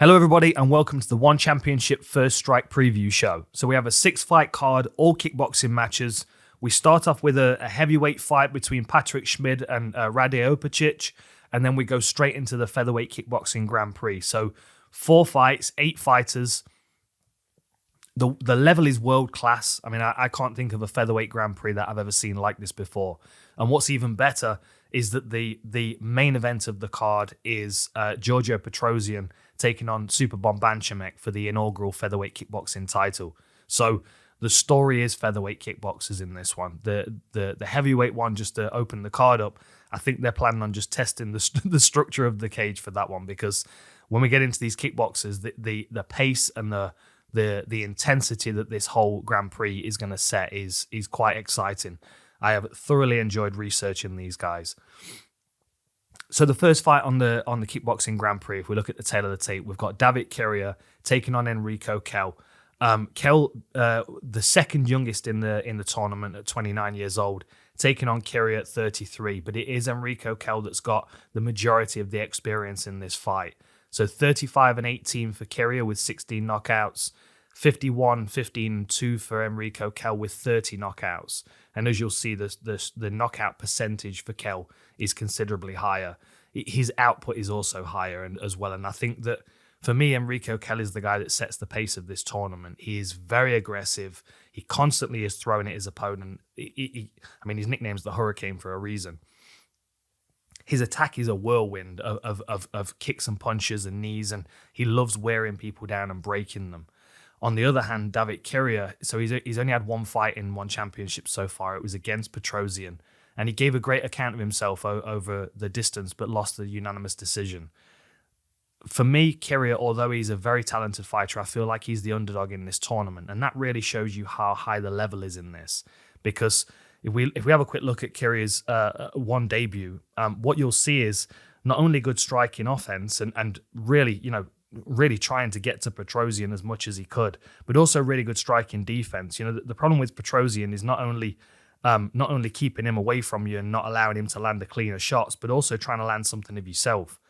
Hello, everybody, and welcome to the One Championship First Strike preview show. So we have a 6-fight card, all kickboxing matches. We start off with a heavyweight fight between Patrick Schmid and Rade Opacic, and then we go straight into the Featherweight Kickboxing Grand Prix. So 4 fights, 8 fighters. The level is world class. I mean, I can't think of a Featherweight Grand Prix that I've ever seen like this before. And what's even better is that the main event of the card is Giorgio Petrosyan taking on Superbon Banchamek for the inaugural featherweight kickboxing title. So the story is featherweight kickboxers in this one. The heavyweight one, just to open the card up, I think they're planning on just testing the structure of the cage for that one, because when we get into these kickboxers, the pace and the intensity that this whole Grand Prix is going to set is quite exciting. I have thoroughly enjoyed researching these guys. So the first fight on the kickboxing Grand Prix, if we look at the tail of the tape, we've got David Kiria taking on Enrico Kehl. Kehl, the second youngest in the tournament at 29 years old, taking on Kiria at 33. But it is Enrico Kehl that's got the majority of the experience in this fight. So 35-18 for Kiria with 16 knockouts, 51-15-2 for Enrico Kehl with 30 knockouts. And as you'll see, the knockout percentage for Kehl is considerably higher. His output is also higher as well. And I think that for me, Enrico Kehl is the guy that sets the pace of this tournament. He is very aggressive. He constantly is throwing at his opponent. I mean, his nickname's the Hurricane for a reason. His attack is a whirlwind of kicks and punches and knees, and he loves wearing people down and breaking them. On the other hand, David Kiria, so he's only had one fight in one championship so far. It was against Petrosyan, and he gave a great account of himself over the distance, but lost the unanimous decision. For me, Kiria, although he's a very talented fighter, I feel like he's the underdog in this tournament, and that really shows you how high the level is in this. Because if we have a quick look at Kiria's one debut, what you'll see is not only good striking offense and really trying to get to Petrosyan as much as he could, but also really good striking defense. The problem with Petrosyan is not only keeping him away from you and not allowing him to land the cleaner shots, but also trying to land something of yourself.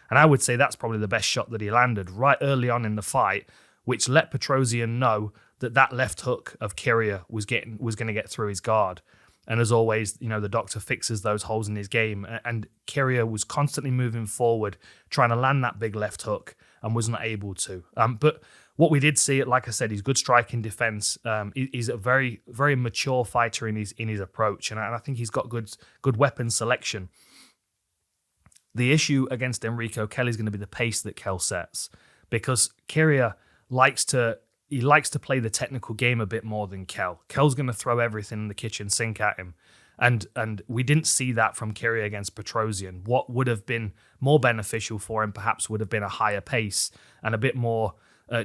And I would say that's probably the best shot that he landed right early on in the fight, which let Petrosyan know that left hook of Kiria was going to get through his guard. And as always, the doctor fixes those holes in his game. And Kiria was constantly moving forward, trying to land that big left hook, and was not able to. But what we did see, like I said, he's good striking defense. He's a very, very mature fighter in his approach, and I think he's got good weapon selection. The issue against Enrico Kehl is going to be the pace that Kehl sets, because Kiria likes to play the technical game a bit more than Kehl. Kehl's going to throw everything in the kitchen sink at him. And we didn't see that from Kiria against Petrosyan. What would have been more beneficial for him perhaps would have been a higher pace and a bit more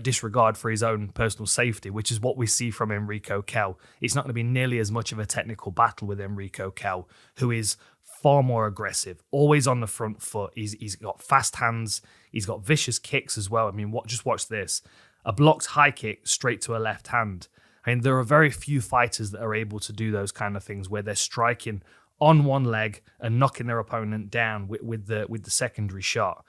disregard for his own personal safety, which is what we see from Enrico Kehl. It's not going to be nearly as much of a technical battle with Enrico Kehl, who is far more aggressive, always on the front foot. He's got fast hands. He's got vicious kicks as well. I mean, just watch this. A blocked high kick straight to a left hand. I mean, there are very few fighters that are able to do those kind of things where they're striking on one leg and knocking their opponent down with the secondary shot.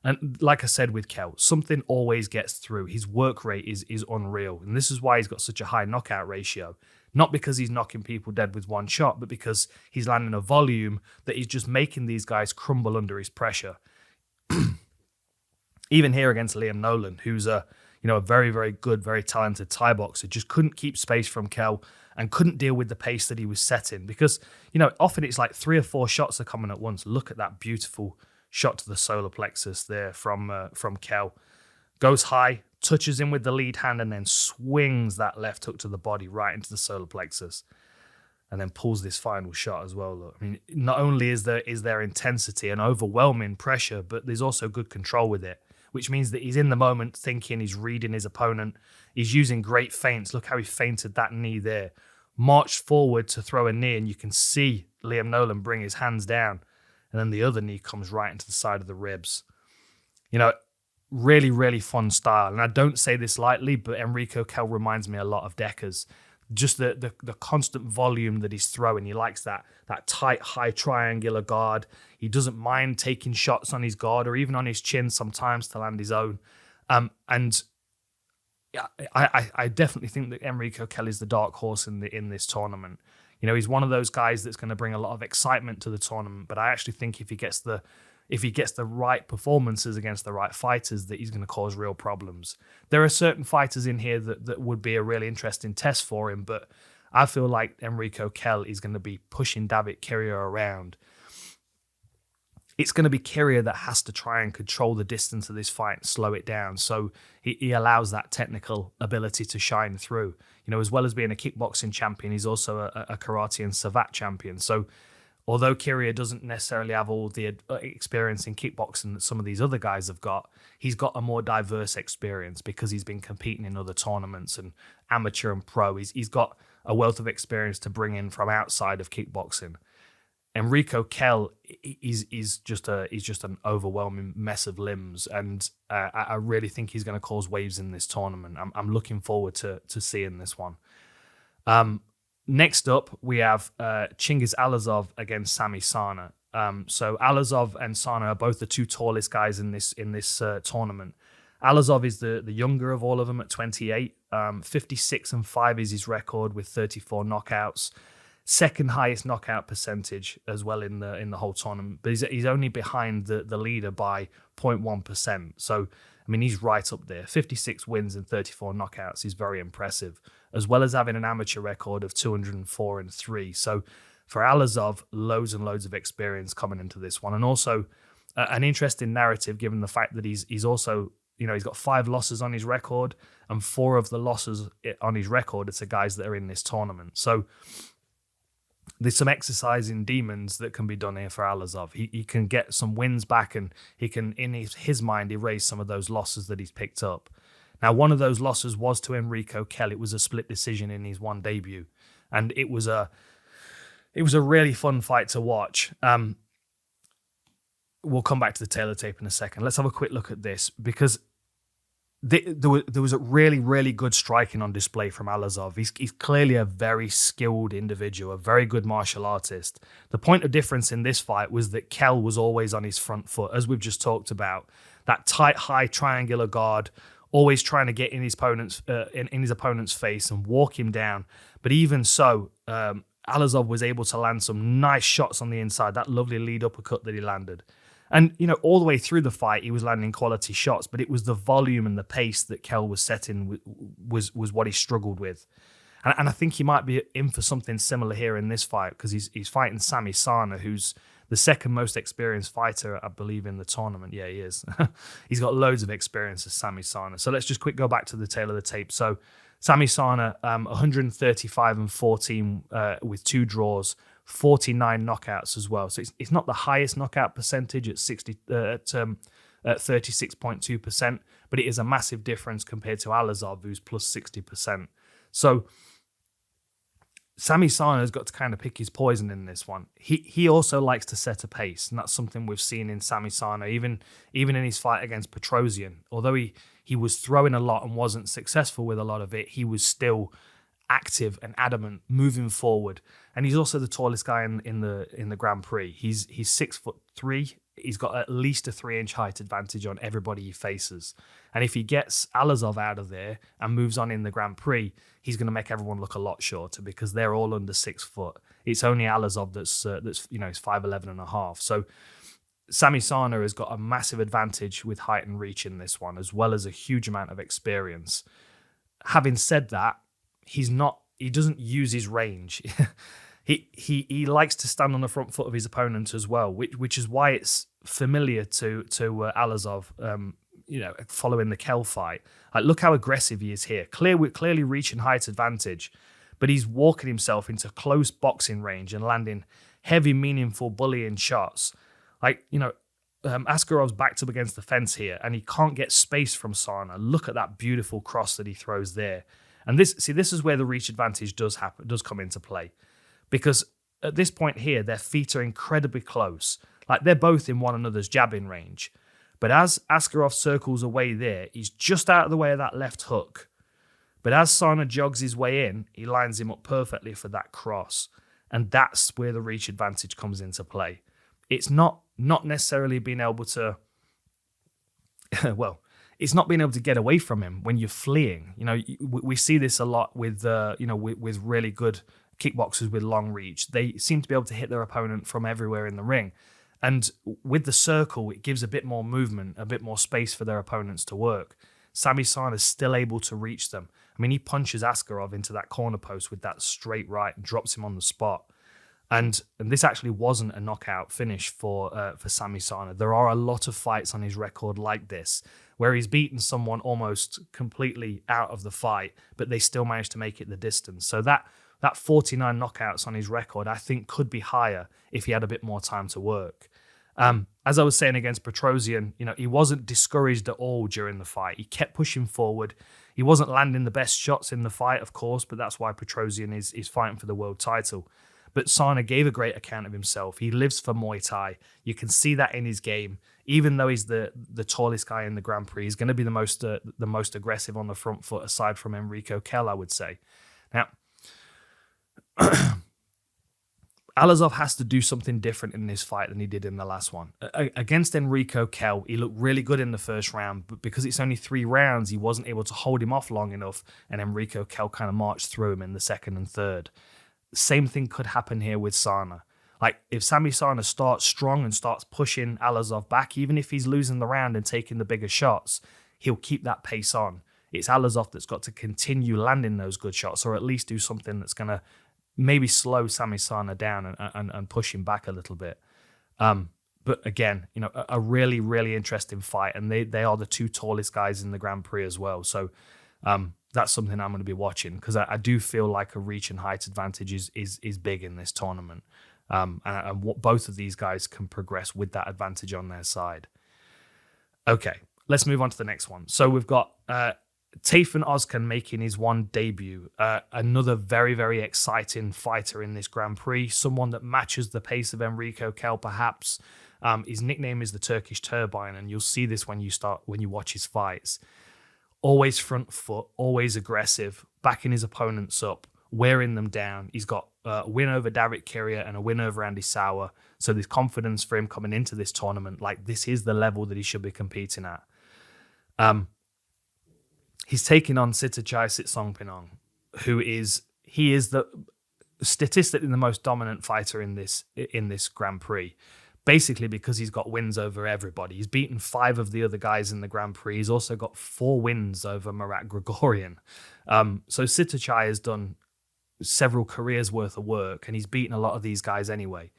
And like I said with Kehl, something always gets through. His work rate is unreal. And this is why he's got such a high knockout ratio. Not because he's knocking people dead with one shot, but because he's landing a volume that he's just making these guys crumble under his pressure. Even here against Liam Nolan, who's a very, very good, very talented Thai boxer, just couldn't keep space from Kehl and couldn't deal with the pace that he was setting. Because, often it's like 3 or 4 shots are coming at once. Look at that beautiful shot to the solar plexus there from Kehl. Goes high, touches him with the lead hand, and then swings that left hook to the body right into the solar plexus. And then pulls this final shot as well. Look, I mean, not only is there intensity and overwhelming pressure, but there's also good control with it, which means that he's in the moment thinking, he's reading his opponent. He's using great feints. Look how he feinted that knee there. Marched forward to throw a knee, and you can see Liam Nolan bring his hands down. And then the other knee comes right into the side of the ribs. Really, really fun style. And I don't say this lightly, but Enrico Kehl reminds me a lot of Deckers. Just the constant volume that he's throwing. He likes that tight, high triangular guard. He doesn't mind taking shots on his guard or even on his chin sometimes to land his own. And yeah, I definitely think that Enrico Kehl is the dark horse in this tournament. You know, he's one of those guys that's going to bring a lot of excitement to the tournament. But I actually think if he gets the right performances against the right fighters, that he's going to cause real problems. There are certain fighters in here that would be a really interesting test for him, but I feel like Enrico Kehl is going to be pushing David Kiria around. It's going to be Kiria that has to try and control the distance of this fight and slow it down. So he allows that technical ability to shine through. You know, as well as being a kickboxing champion, he's also a karate and savate champion. So although Kiria doesn't necessarily have all the experience in kickboxing that some of these other guys have got, he's got a more diverse experience because he's been competing in other tournaments and amateur and pro. He's got a wealth of experience to bring in from outside of kickboxing. Enrico Kehl is just an overwhelming mess of limbs, and I really think he's going to cause waves in this tournament. I'm looking forward to seeing this one. Next up, we have Chingiz Allazov against Sami Sana. So Allazov and Sana are both the two tallest guys in this tournament. Allazov is the younger of all of them at 28. 56-5 is his record with 34 knockouts. Second highest knockout percentage as well in the whole tournament, but he's only behind the leader by 0.1%. So I mean, he's right up there. 56 wins and 34 knockouts is very impressive, as well as having an amateur record of 204-3. So for Allazov, loads and loads of experience coming into this one, and also an interesting narrative given the fact that he's also, you know, he's got 5 losses on his record, and 4 of the losses on his record are to guys that are in this tournament. So there's some exercising demons that can be done here for Allazov. He can get some wins back, and he can, in his mind, erase some of those losses that he's picked up. Now, one of those losses was to Enrico Kehl. It was a split decision in his one debut, and it was a really fun fight to watch. We'll come back to the Taylor tape in a second. Let's have a quick look at this, because there was a really, really good striking on display from Allazov. He's clearly a very skilled individual, a very good martial artist. The point of difference in this fight was that Kehl was always on his front foot, as we've just talked about. That tight, high triangular guard, always trying to get in his opponent's face and walk him down. But even so, Allazov was able to land some nice shots on the inside, that lovely lead uppercut that he landed. And, you know, all the way through the fight, he was landing quality shots, but it was the volume and the pace that Kehl was setting was what he struggled with. And I think he might be in for something similar here in this fight, because he's fighting Sami Sana, who's the second most experienced fighter, I believe, in the tournament. Yeah, he is. He's got loads of experience as Sami Sana. So let's just go back to the tail of the tape. So Sami Sana, 135-14 with 2 draws, 49 knockouts as well. So it's not the highest knockout percentage at 36.2%, but it is a massive difference compared to Allazov, who's plus 60%. So Sami Sana has got to kind of pick his poison in this one. He also likes to set a pace, and that's something we've seen in Sami Sana, even in his fight against Petrosyan. Although he was throwing a lot and wasn't successful with a lot of it, he was still active and adamant, moving forward. And he's also the tallest guy in the Grand Prix. He's 6'3". He's got at least a 3-inch height advantage on everybody he faces. And if he gets Allazov out of there and moves on in the Grand Prix, he's going to make everyone look a lot shorter, because they're all under 6 foot. It's only Allazov that's you know, is 5'11.5". So Sami Sana has got a massive advantage with height and reach in this one, as well as a huge amount of experience. Having said that, he doesn't use his range. He likes to stand on the front foot of his opponent as well, which is why it's familiar to Allazov, you know, following the Kehl fight. Like, look how aggressive he is here. Clearly reaching height advantage, but he's walking himself into close boxing range and landing heavy, meaningful bullying shots. Like, you know, Askarov's backed up against the fence here, and he can't get space from Sana. Look at that beautiful cross that he throws there. And this is where the reach advantage does come into play. Because at this point here, their feet are incredibly close. Like, they're both in one another's jabbing range. But as Askarov circles away there, he's just out of the way of that left hook. But as Sana jogs his way in, he lines him up perfectly for that cross. And that's where the reach advantage comes into play. It's not necessarily being able to... well, it's not being able to get away from him when you're fleeing. We see this a lot with with really good kickboxers with long reach. They seem to be able to hit their opponent from everywhere in the ring. And with the circle, it gives a bit more movement, a bit more space for their opponents to work. Sami Sana is still able to reach them. I mean, he punches Askarov into that corner post with that straight right and drops him on the spot. And this actually wasn't a knockout finish for Sami Sana. There are a lot of fights on his record like this, where he's beaten someone almost completely out of the fight, but they still managed to make it the distance. So that 49 knockouts on his record, I think, could be higher if he had a bit more time to work. As I was saying against Petrosyan, he wasn't discouraged at all during the fight. He kept pushing forward. He wasn't landing the best shots in the fight, of course, but that's why Petrosyan is fighting for the world title. But Sana gave a great account of himself. He lives for Muay Thai. You can see that in his game. Even though he's the tallest guy in the Grand Prix, he's going to be the most aggressive on the front foot, aside from Enrico Kehl, I would say. Now, Allazov has to do something different in this fight than he did in the last one. Against Enrico Kehl, he looked really good in the first round, but because it's only 3 rounds, he wasn't able to hold him off long enough, and Enrico Kehl kind of marched through him in the second and third. Same thing could happen here with Sana. Like, if Sami Sana starts strong and starts pushing Allazov back, even if he's losing the round and taking the bigger shots, he'll keep that pace on. It's Allazov that's got to continue landing those good shots, or at least do something that's going to maybe slow Sami Sana down and push him back a little bit. But again, a really, really interesting fight. And they are the 2 tallest guys in the Grand Prix as well. So that's something I'm going to be watching, because I do feel like a reach and height advantage is big in this tournament. And both of these guys can progress with that advantage on their side. Okay, let's move on to the next one. So we've got Tayfun Ozcan making his one debut. Another very, very exciting fighter in this Grand Prix. Someone that matches the pace of Enrico Kehl, perhaps. His nickname is the Turkish Turbine, and you'll see this when you watch his fights. Always front foot, always aggressive, backing his opponents up, wearing them down. He's got a win over David Kiria and a win over Andy Souwer. So there's confidence for him coming into this tournament. Like, this is the level that he should be competing at. He's taking on Sitthichai Sitsongpinong, who is the statistically the most dominant fighter in this Grand Prix. Basically because he's got wins over everybody. He's beaten 5 of the other guys in the Grand Prix. He's also got 4 wins over Marat Grigorian. So Sitthichai has done several careers worth of work, and he's beaten a lot of these guys anyway.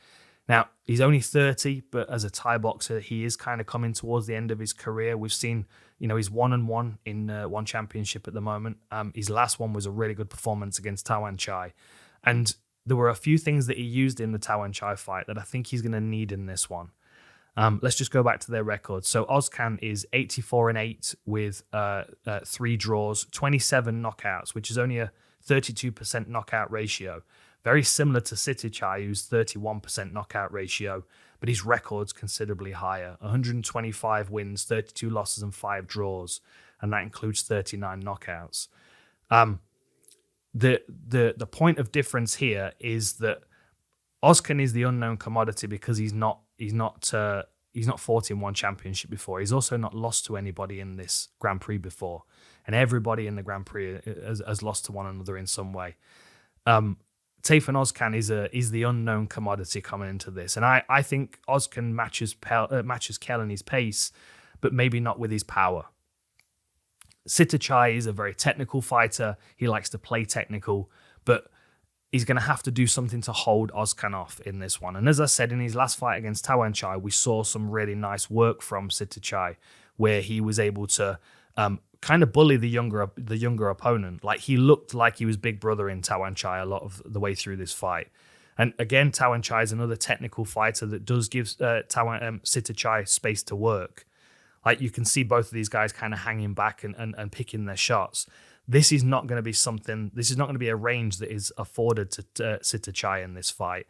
Now, he's only 30, but as a Thai boxer, he is kind of coming towards the end of his career. We've seen, he's 1-1 in one championship at the moment. His last one was a really good performance against Tawan Chai. And there were a few things that he used in the Tawan Chai fight that I think he's going to need in this one. Let's just go back to their records. So Ozcan is 84-8 with 3 draws, 27 knockouts, which is only a 32% knockout ratio. Very similar to Sitthichai, who's 31% knockout ratio, but his record's considerably higher. 125 wins, 32 losses, and 5 draws, and that includes 39 knockouts. The point of difference here is that Ozcan is the unknown commodity because he's not fought in one championship before. He's also not lost to anybody in this Grand Prix before, and everybody in the Grand Prix has lost to one another in some way. Tayfun Ozcan is the unknown commodity coming into this, and I think Ozcan matches Kehl in his pace, but maybe not with his power. Sitthichai is a very technical fighter. He likes to play technical, but he's going to have to do something to hold Ozcan off in this one. And as I said, in his last fight against Tawan Chai, we saw some really nice work from Sitthichai, where he was able to kind of bully the younger opponent. Like, he looked like he was big brother in Tawan Chai a lot of the way through this fight. And again, Tawan Chai is another technical fighter that does give Sitthichai space to work. Like, you can see both of these guys kind of hanging back and picking their shots. This is not going to be a range that is afforded to Sitthichai in this fight.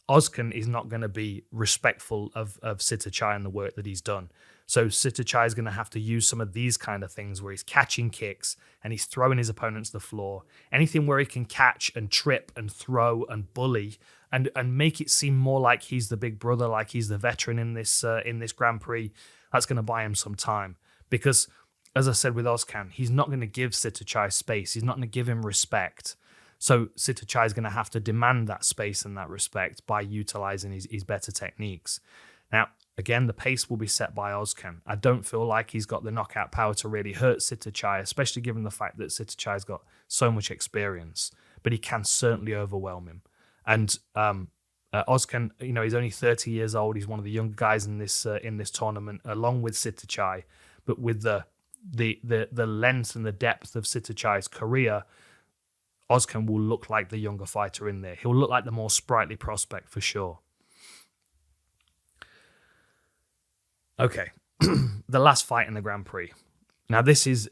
Ozcan is not going to be respectful of Sitthichai and the work that he's done. So Sitthichai is going to have to use some of these kind of things where he's catching kicks and he's throwing his opponents to the floor. Anything where he can catch and trip and throw and bully and make it seem more like he's the big brother, like he's the veteran in this Grand Prix. That's going to buy him some time, because as I said with Ozcan, he's not going to give Sitthichai space. He's not going to give him respect. So Sitthichai is going to have to demand that space and that respect by utilizing his better techniques. Now, again, the pace will be set by Ozcan. I don't feel like he's got the knockout power to really hurt Sitthichai, especially given the fact that Sitthichai's got so much experience, but he can certainly overwhelm him. And Ozcan, he's only 30 years old. He's one of the younger guys in this tournament, along with Sitthichai. But with the length and the depth of Sitthichai's career, Ozcan will look like the younger fighter in there. He'll look like the more sprightly prospect for sure. Okay, the last fight in the Grand Prix. Now it's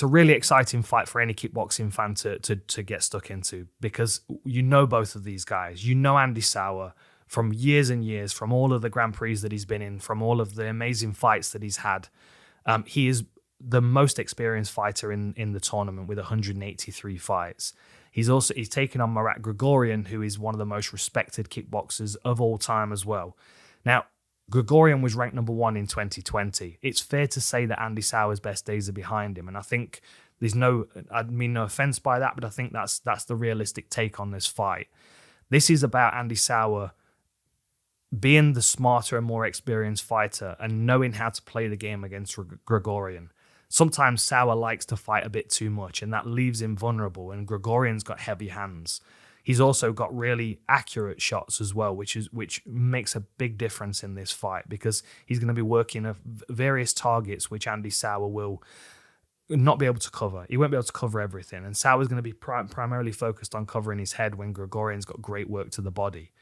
a really exciting fight for any kickboxing fan to get stuck into, because you know both of these guys. You know Andy Souwer from years and years, from all of the Grand Prix that he's been in, from all of the amazing fights that he's had. He is the most experienced fighter in the tournament with 183 fights. He's taken on Marat Grigorian, who is one of the most respected kickboxers of all time as well. Now, Grigorian was ranked number 1 in 2020. It's fair to say that Andy Souwer's best days are behind him, and I think I mean no offense by that, but I think that's the realistic take on this fight. This is about Andy Souwer being the smarter and more experienced fighter and knowing how to play the game against Grigorian. Sometimes Souwer likes to fight a bit too much, and that leaves him vulnerable, and Grigorian's got heavy hands. He's also got really accurate shots as well, which makes a big difference in this fight, because he's going to be working at various targets which Andy Souwer will not be able to cover. He won't be able to cover everything, and Souwer's going to be primarily focused on covering his head when Grigorian's got great work to the body.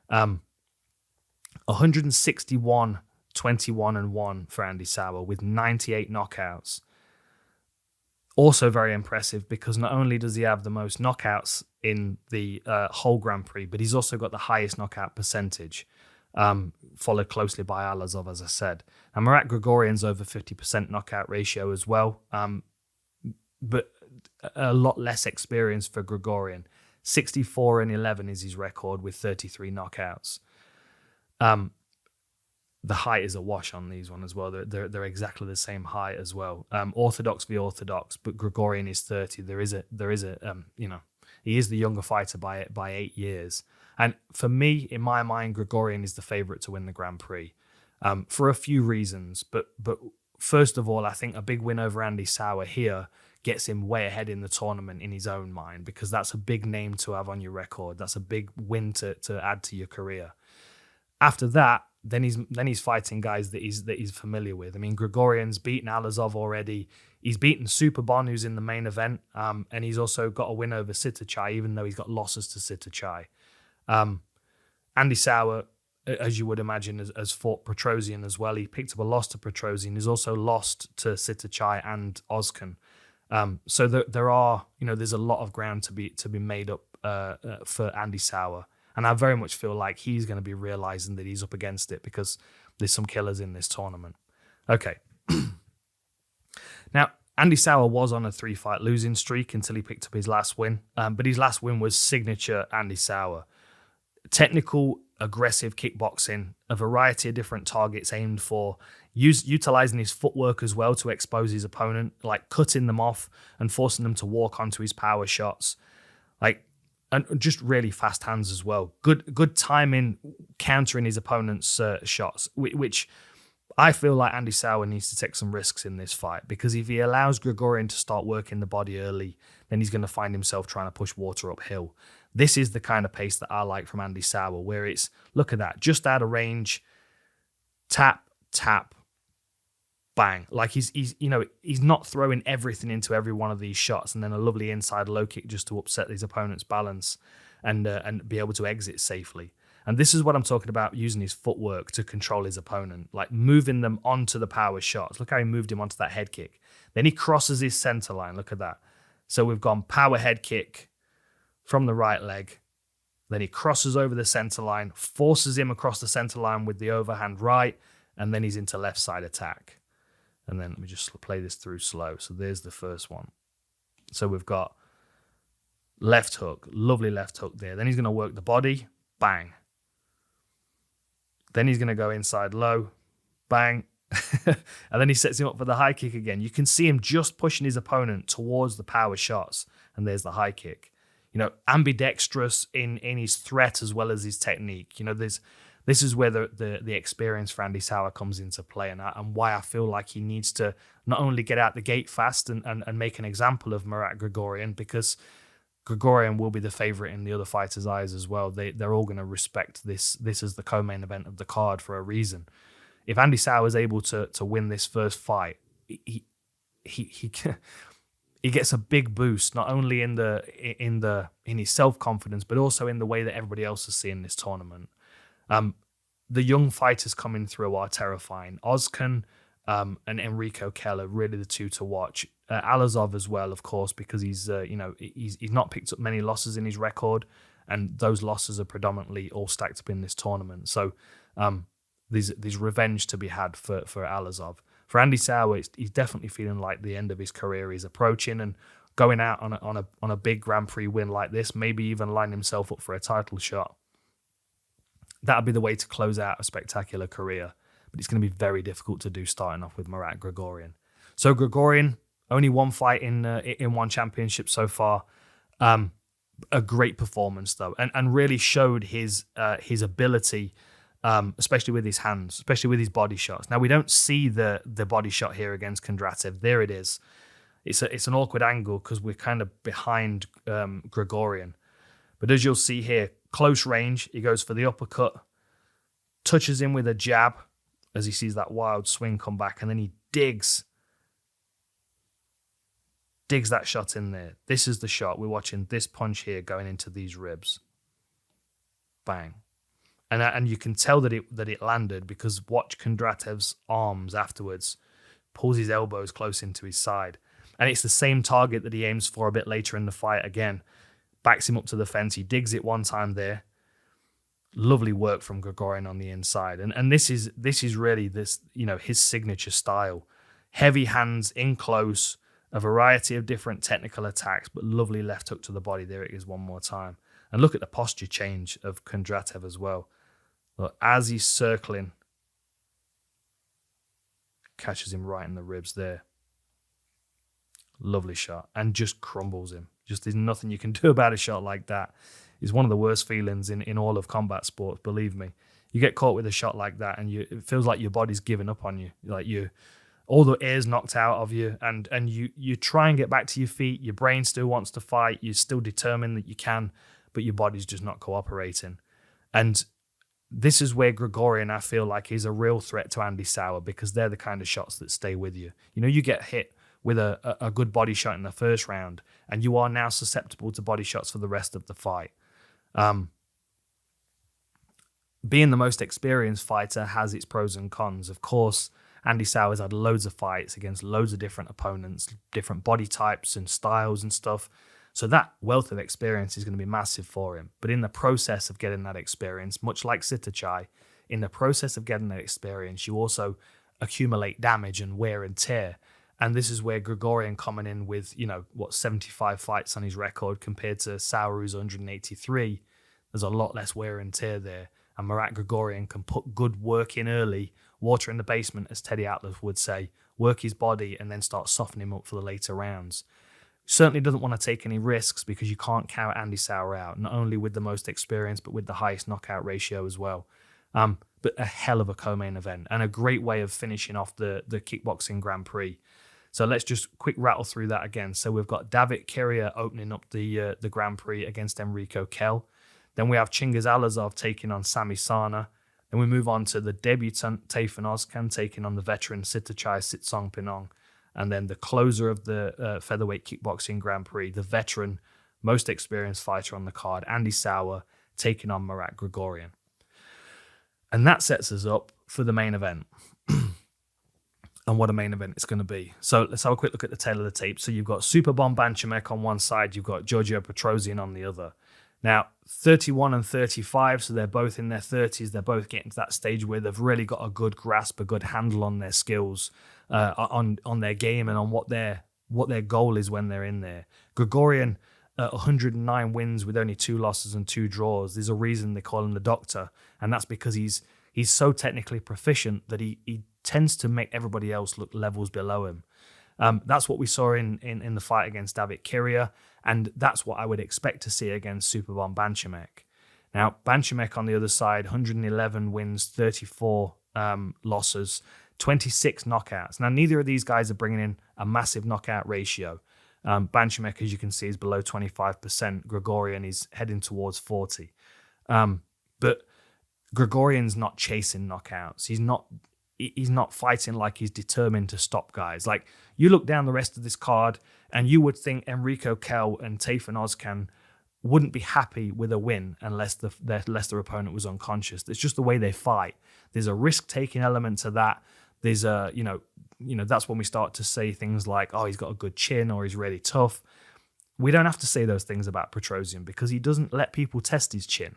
161, 21-1 for Andy Souwer with 98 knockouts. Also very impressive, because not only does he have the most knockouts in the whole Grand Prix, but he's also got the highest knockout percentage, followed closely by Allazov, as I said. And Marat Grigorian's over 50% knockout ratio as well, but a lot less experience for Grigorian. 64-11 is his record with 33 knockouts. The height is a wash on these one as well. They're exactly the same height as well. Orthodox v orthodox, but Grigorian is 30. There is a he is the younger fighter by 8 years. And for me, in my mind, Grigorian is the favorite to win the Grand Prix for a few reasons. But first of all, I think a big win over Andy Souwer here gets him way ahead in the tournament in his own mind, because that's a big name to have on your record. That's a big win to add to your career. After that, then he's fighting guys that he's familiar with. I mean, Grigorian's beaten Allazov already. He's beaten Superbon, who's in the main event, and he's also got a win over Sitthichai, even though he's got losses to Sitthichai. Andy Souwer, as you would imagine, has fought Petrosyan as well. He picked up a loss to Petrosyan. He's also lost to Sitthichai and Ozcan. So there are, there's a lot of ground to be made up for Andy Souwer. And I very much feel like he's going to be realizing that he's up against it, because there's some killers in this tournament. Okay. Now, Andy Souwer was on a 3-fight losing streak until he picked up his last win. But his last win was signature Andy Souwer. Technical, aggressive kickboxing, a variety of different targets aimed for, utilizing his footwork as well to expose his opponent, like cutting them off and forcing them to walk onto his power shots. And just really fast hands as well. Good timing, countering his opponent's shots, which I feel like Andy Souwer needs to take some risks in this fight, because if he allows Grigorian to start working the body early, then he's going to find himself trying to push water uphill. This is the kind of pace that I like from Andy Souwer, where it's, look at that, just out of range, tap, tap, bang. Like he's not throwing everything into every one of these shots and then a lovely inside low kick just to upset his opponent's balance and be able to exit safely. And this is what I'm talking about, using his footwork to control his opponent, like moving them onto the power shots. Look how he moved him onto that head kick. Then he crosses his center line. Look at that. So we've gone power head kick from the right leg. Then he crosses over the center line, forces him across the center line with the overhand right, and then he's into left side attack. And then let me just play this through slow. So there's the first one. So we've got left hook, lovely left hook there. Then he's going to work the body, bang. Then he's going to go inside low, bang. And then he sets him up for the high kick again. You can see him just pushing his opponent towards the power shots. And there's the high kick. Ambidextrous in his threat as well as his technique. This is where the experience for Andy Souwer comes into play, and why I feel like he needs to not only get out the gate fast and make an example of Marat Grigorian, because Grigorian will be the favorite in the other fighters' eyes as well. They're all going to respect this as the co-main event of the card for a reason. If Andy Souwer is able to win this first fight, he gets a big boost, not only in his self-confidence, but also in the way that everybody else is seeing this tournament. The young fighters coming through are terrifying. Ozcan and Enrico Kehl are really the two to watch. Allazov as well, of course, because he's not picked up many losses in his record, and those losses are predominantly all stacked up in this tournament. So there's revenge to be had for Allazov. For Andy Souwer, he's definitely feeling like the end of his career is approaching, and going out on a big Grand Prix win like this, maybe even line himself up for a title shot. That'd be the way to close out a spectacular career, but it's going to be very difficult to do starting off with Marat Grigorian. So Grigorian, only one fight in one championship so far. A great performance though, and really showed his ability. Especially with his hands, especially with his body shots. Now, we don't see the body shot here against Kondratev. There it is. It's an awkward angle because we're kind of behind Grigorian. But as you'll see here, close range, he goes for the uppercut, touches him with a jab as he sees that wild swing come back, and then he digs that shot in there. This is the shot. We're watching this punch here going into these ribs. Bang. And you can tell that it landed, because watch Kondratev's arms afterwards, pulls his elbows close into his side. And it's the same target that he aims for a bit later in the fight again. Backs him up to the fence. He digs it one time there. Lovely work from Grigorian on the inside. And this is really his signature style. Heavy hands in close, a variety of different technical attacks, but lovely left hook to the body. There it is one more time. And look at the posture change of Kondratev as well. Look, as he's circling, catches him right in the ribs there. Lovely shot. And just crumbles him. Just there's nothing you can do about a shot like that. It's one of the worst feelings in all of combat sports, believe me. You get caught with a shot like that, and it feels like your body's giving up on you. Like all the air's knocked out of you, and you try and get back to your feet. Your brain still wants to fight. You're still determined that you can, but your body's just not cooperating. And this is where Grigorian, I feel like, is a real threat to Andy Souwer, because they're the kind of shots that stay with you. You get hit with a good body shot in the first round, and you are now susceptible to body shots for the rest of the fight. Being the most experienced fighter has its pros and cons. Of course, Andy Souwer's had loads of fights against loads of different opponents, different body types and styles and stuff. So that wealth of experience is going to be massive for him. But in the process of getting that experience, much like Sitthichai, in the process of getting that experience, you also accumulate damage and wear and tear. And this is where Grigorian coming in with, 75 fights on his record compared to Souwer, who's 183. There's a lot less wear and tear there. And Marat Grigorian can put good work in early, water in the basement, as Teddy Atlas would say, work his body and then start softening him up for the later rounds. Certainly doesn't want to take any risks, because you can't count Andy Souwer out, not only with the most experience, but with the highest knockout ratio as well. But a hell of a co-main event, and a great way of finishing off the kickboxing Grand Prix. So let's just quick rattle through that again. So we've got David Kiria opening up the Grand Prix against Enrico Kehl. Then we have Chingiz Allazov taking on Sami Sana. Then we move on to the debutant Tayfun Ozcan taking on the veteran Sitthichai Sitsongpinong. And then the closer of the Featherweight Kickboxing Grand Prix, the veteran, most experienced fighter on the card, Andy Souwer, taking on Marat Grigorian. And that sets us up for the main event. And what a main event it's going to be. So let's have a quick look at the tail of the tape. So you've got Superbon Banchamek on one side, you've got Giorgio Petrosyan on the other. Now, 31 and 35, so they're both in their 30s. They're both getting to that stage where they've really got a good grasp, a good handle on their skills, on their game, and on what their goal is when they're in there. Grigorian, 109 wins with only 2 losses and 2 draws. There's a reason they call him the doctor, and that's because he's so technically proficient that he tends to make everybody else look levels below him. That's what we saw in the fight against David Kiria, and that's what I would expect to see against Superbon Banchamek. Now, Banchamek on the other side, 111 wins, 34 losses, 26 knockouts. Now, neither of these guys are bringing in a massive knockout ratio. Banchamek, as you can see, is below 25%. Grigorian is heading towards 40. But Grigorian's not chasing knockouts. He's not fighting like he's determined to stop guys. Like, you look down the rest of this card and you would think Enrico Kehl and Tayfun Ozcan wouldn't be happy with a win unless their opponent was unconscious. It's just the way they fight. There's a risk-taking element to that. There's a, that's when we start to say things like, oh, he's got a good chin or he's really tough. We don't have to say those things about Petrosyan because he doesn't let people test his chin.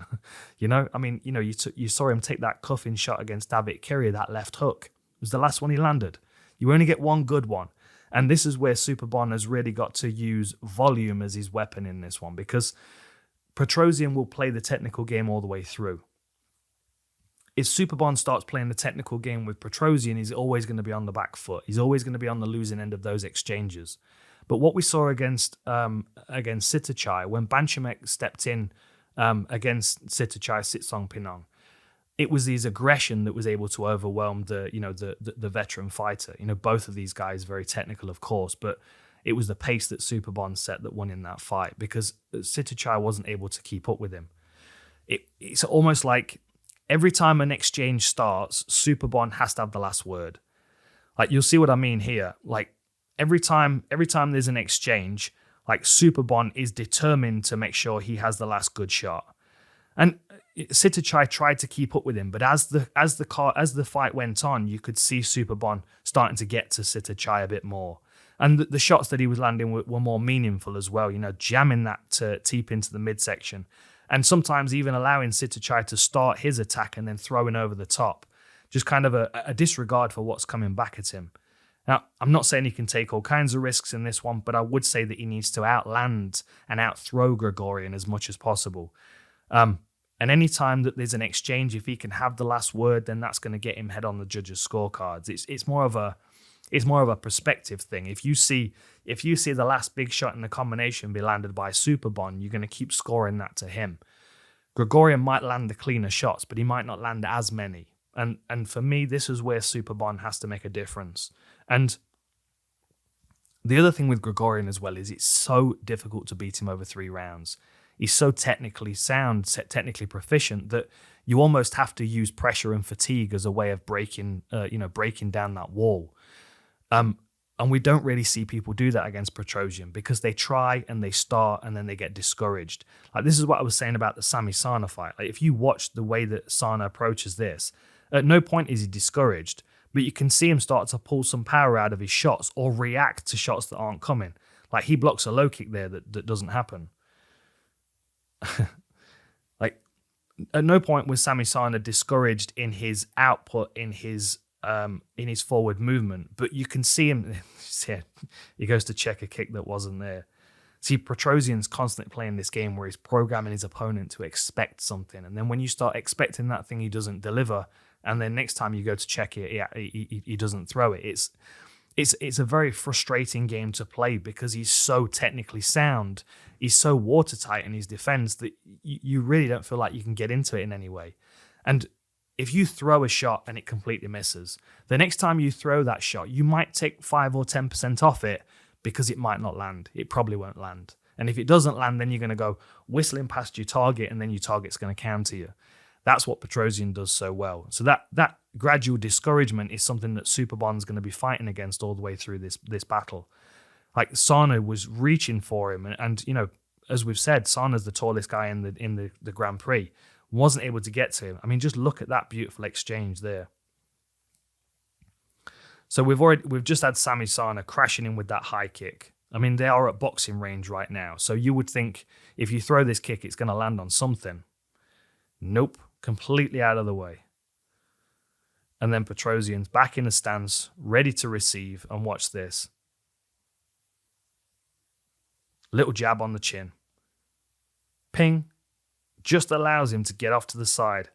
You saw him take that cuffing shot against David Kiria, that left hook. It was the last one he landed. You only get one good one. And this is where Superbon has really got to use volume as his weapon in this one, because Petrosyan will play the technical game all the way through. If Superbon starts playing the technical game with Petrosyan, he's always going to be on the back foot. He's always going to be on the losing end of those exchanges. But what we saw against Sitthichai, when Banchamek stepped in against Sitthichai Sitsong Pinong, it was his aggression that was able to overwhelm the veteran fighter. Both of these guys very technical, of course, but it was the pace that Superbon set that won in that fight because Sitthichai wasn't able to keep up with him. It's almost like every time an exchange starts, Superbon has to have the last word. Like, you'll see what I mean here. Like, every time there's an exchange, like, Superbon is determined to make sure he has the last good shot. And Sitthichai tried to keep up with him, but as the fight went on, you could see Superbon starting to get to Sitthichai a bit more. And the shots that he was landing were more meaningful as well, jamming that teep into the midsection. And sometimes even allowing Sitthichai to start his attack and then throwing over the top. Just kind of a disregard for what's coming back at him. Now, I'm not saying he can take all kinds of risks in this one, but I would say that he needs to outland and outthrow Grigorian as much as possible. And any time that there's an exchange, if he can have the last word, then that's going to get him head on the judges' scorecards. It's more of a perspective thing. If you see the last big shot in the combination be landed by Superbon, you're going to keep scoring that to him. Grigorian might land the cleaner shots, but he might not land as many. And for me, this is where Superbon has to make a difference. And the other thing with Grigorian as well is it's so difficult to beat him over 3 rounds. He's so technically sound, technically proficient that you almost have to use pressure and fatigue as a way of breaking down that wall. And we don't really see people do that against Petrosyan because they try and they start and then they get discouraged. Like, this is what I was saying about the Sami Sana fight. Like, if you watch the way that Sana approaches this, at no point is he discouraged, but you can see him start to pull some power out of his shots or react to shots that aren't coming. Like, he blocks a low kick there that doesn't happen. Like, at no point was Sami Sana discouraged in his output, in his forward movement, but you can see him. He goes to check a kick that wasn't there. See, Petrosyan's constantly playing this game where he's programming his opponent to expect something, and then when you start expecting that thing, he doesn't deliver, and then next time you go to check it, he doesn't throw it. It's a very frustrating game to play because he's so technically sound. He's so watertight in his defense that you really don't feel like you can get into it in any way. And if you throw a shot and it completely misses, the next time you throw that shot, you might take 5 or 10% off it because it might not land. It probably won't land. And if it doesn't land, then you're going to go whistling past your target and then your target's going to counter you. That's what Petrosyan does so well. So that gradual discouragement is something that Superbon's going to be fighting against all the way through this battle. Like, Sana was reaching for him, and as we've said, Sana's the tallest guy in the Grand Prix. Wasn't able to get to him. I mean, just look at that beautiful exchange there. So we've just had Sami Sana crashing in with that high kick. I mean, they are at boxing range right now. So you would think if you throw this kick, it's going to land on something. Nope, completely out of the way. And then Petrosyan's back in the stance, ready to receive, and watch this. Little jab on the chin. Ping. Just allows him to get off to the side.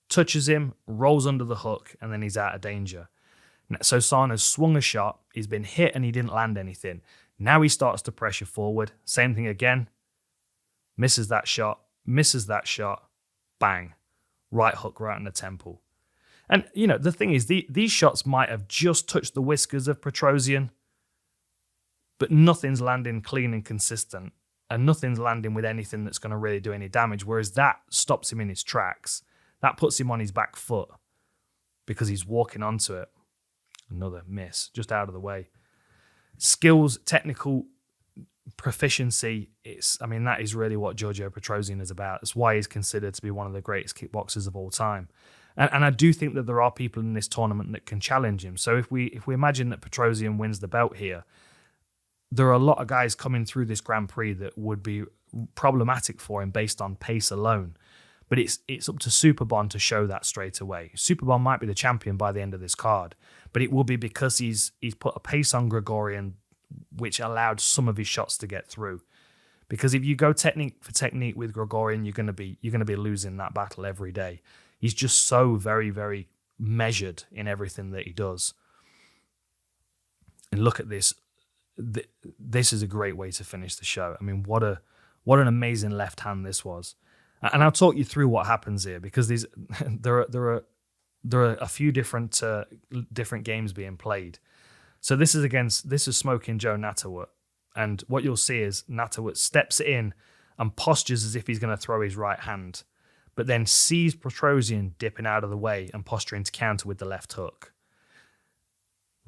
Touches him, rolls under the hook, and then he's out of danger. So Sana's swung a shot, he's been hit and he didn't land anything. Now he starts to pressure forward. Same thing again. Misses that shot, bang. Right hook right in the temple. And, the thing is, these shots might have just touched the whiskers of Petrosyan, but nothing's landing clean and consistent, and nothing's landing with anything that's going to really do any damage, whereas that stops him in his tracks. That puts him on his back foot because he's walking onto it. Another miss, just out of the way. Skills, technical proficiency, that is really what Giorgio Petrosyan is about. It's why he's considered to be one of the greatest kickboxers of all time. And I do think that there are people in this tournament that can challenge him. So if we imagine that Petrosyan wins the belt here, there are a lot of guys coming through this Grand Prix that would be problematic for him based on pace alone. But it's up to Superbon to show that straight away. Superbon might be the champion by the end of this card, but it will be because he's put a pace on Grigorian, which allowed some of his shots to get through. Because if you go technique for technique with Grigorian, you're gonna be losing that battle every day. He's just so very, very measured in everything that he does. And look at this. This is a great way to finish the show. What an amazing left hand this was. And I'll talk you through what happens here, because there are a few different games being played. So this is Smoking Joe Natawut, and what you'll see is Natawut steps in and postures as if he's going to throw his right hand, but then sees Petrosyan dipping out of the way and posturing to counter with the left hook.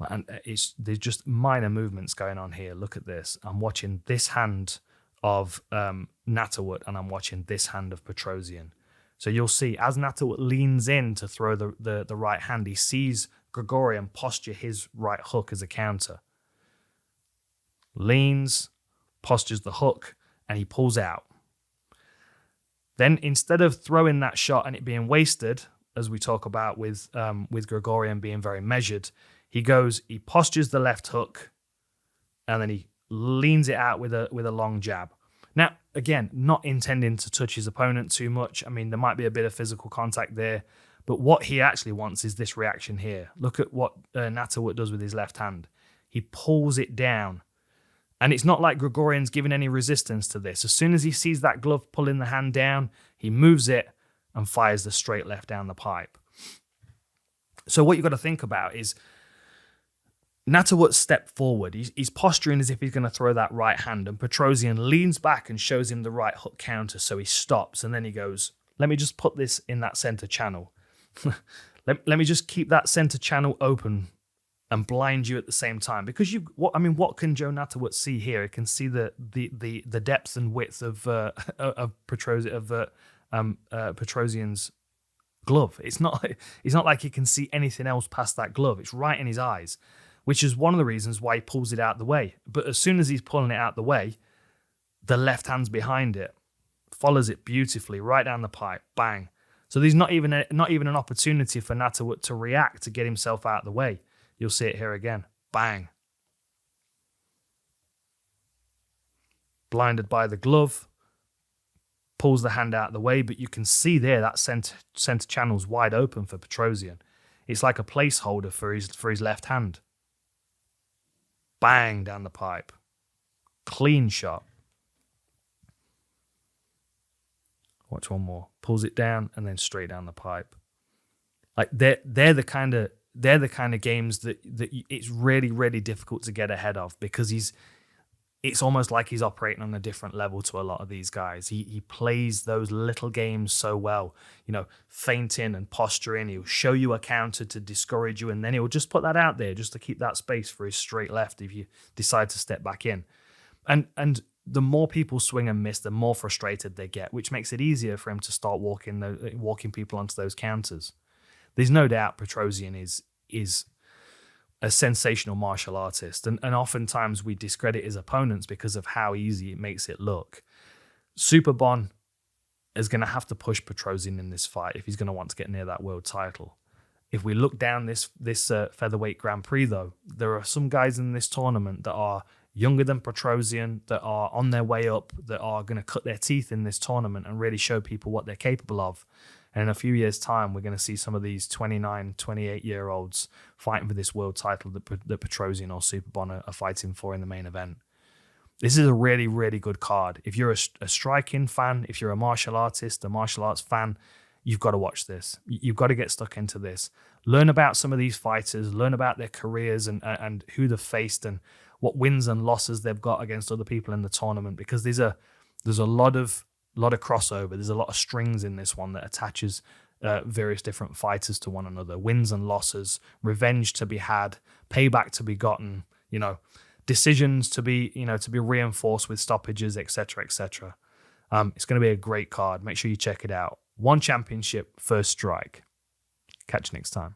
And there's just minor movements going on here. Look at this. I'm watching this hand of Natawut, and I'm watching this hand of Petrosyan. So you'll see as Natawut leans in to throw the right hand, he sees Grigorian posture his right hook as a counter. Leans, postures the hook, and he pulls out. Then instead of throwing that shot and it being wasted, as we talk about with Grigorian being very measured, he postures the left hook, and then he leans it out with a long jab. Now, again, not intending to touch his opponent too much. There might be a bit of physical contact there, but what he actually wants is this reaction here. Look at what Natawut does with his left hand. He pulls it down, and it's not like Grigorian's giving any resistance to this. As soon as he sees that glove pulling the hand down, he moves it and fires the straight left down the pipe. So what you've got to think about is Natawut stepped forward. He's posturing as if he's going to throw that right hand, and Petrosyan leans back and shows him the right hook counter, so he stops, and then he goes, let me just put this in that center channel. let me just keep that center channel open and blind you at the same time. Because what can Joe Natawut see here? He can see the depth and width of Petrosyan's glove. It's not like he can see anything else past that glove. It's right in his eyes, which is one of the reasons why he pulls it out the way. But as soon as he's pulling it out the way, the left hand's behind it, follows it beautifully right down the pipe, bang. So there's not even an opportunity for Natawut to react to get himself out of the way. You'll see it here again, bang. Blinded by the glove, pulls the hand out of the way, but you can see there that center channel's wide open for Petrosyan. It's like a placeholder for his left hand. Bang down the pipe. Clean shot. Watch one more. Pulls it down and then straight down the pipe. Like they're the kind of games that it's really, really difficult to get ahead of, because it's almost like he's operating on a different level to a lot of these guys. He plays those little games so well, feinting and posturing. He'll show you a counter to discourage you, and then he'll just put that out there just to keep that space for his straight left if you decide to step back in. And the more people swing and miss, the more frustrated they get, which makes it easier for him to start walking people onto those counters. There's no doubt Petrosyan is a sensational martial artist, and oftentimes we discredit his opponents because of how easy it makes it look. Superbon is going to have to push Petrosyan in this fight if he's going to want to get near that world title. If we look down this Featherweight Grand Prix, though, there are some guys in this tournament that are younger than Petrosyan, that are on their way up, that are going to cut their teeth in this tournament and really show people what they're capable of. And in a few years' time, we're going to see some of these 29, 28-year-olds fighting for this world title that Petrosyan or Superbon are fighting for in the main event. This is a really, really good card. If you're a striking fan, if you're a martial artist, a martial arts fan, you've got to watch this. You've got to get stuck into this. Learn about some of these fighters, learn about their careers and who they've faced and what wins and losses they've got against other people in the tournament, because there's a lot of crossover. There's a lot of strings in this one that attaches various different fighters to one another, wins and losses, revenge to be had, payback to be gotten, decisions to be reinforced with stoppages, etc., etc. It's going to be a great card. Make sure you check it out. One championship, first strike. Catch you next time.